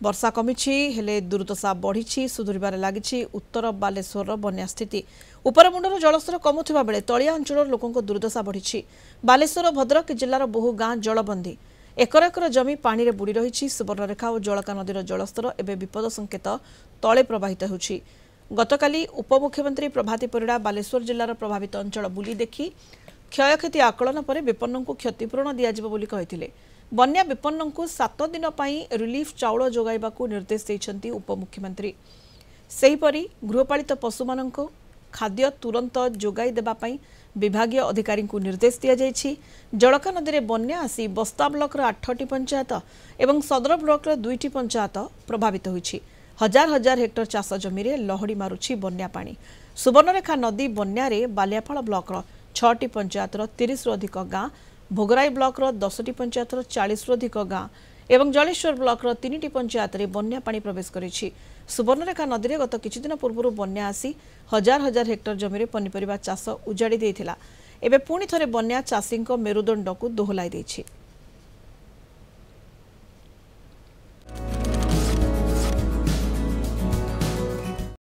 वर्षा कमिछि हेले दुर्दशा बढ़ी सुधुरबार लगी उत्तर बालेश्वर बन्या स्थिति उपरमुंडर जलस्तर कमुवा बेले तलिया अंचल लोकों दुर्दशा बढ़ी बालेश्वर भद्रक जिलार बहु गाँ जलबंदी एकर एकर जमी पानी रे बुड़ी रही सुवर्णरेखा और जलका नदीर जलस्तर एवं विपद संकेत तले प्रवाहित होछि। गतकाली उपमुख्यमंत्री प्रभाती परिड़ा बालेश्वर जिलार प्रभावित अंचल बुली देखि क्षयक्षति आकलन पर विपन्न को क्षतिपूरण दियाजिबो बोली कहिथिले। बन्या विपन्न को 7 दिन पई रिलीफ चाउल जोगाइबाकू निर्देश देइछन्ती उपमुख्यमंत्री। सेहीपरि गृहपालित पशुमानंको खाद्य तुरंत जोगाई देबा पई विभागीय अधिकारी को निर्देश दिया जायछि। जलका नदी में बन्या आसी बस्ता ब्लॉक 8टी पंचायत एवं सदर ब्लॉक 2टी पंचायत प्रभावित होइछि। हजार हजार हेक्टर चाष जमी रे लहड़ी मारुछि बन्या पानी। सुवर्णरेखा नदी बन्या रे बालियापाल ब्लॉक 6टी पंचायत 30 रु अधिक गाँ, भोगराई ब्लॉक 10टी पंचायत 40 रु अधिक गाँ एवं जलेश्वर ब्लॉक 3टी पंचायत रे बन्या पानी प्रवेश करिछि। सुवर्णरेखा नदी में गत किछि दिन पूर्व बन्या आसी हजार हजार हेक्टर जमी रे पनिपरिबा चाष उजाड़ी देइथिला। एबे पुणी थरे बन्या चाषींको मेरुदंड को दोहलाई देइछि।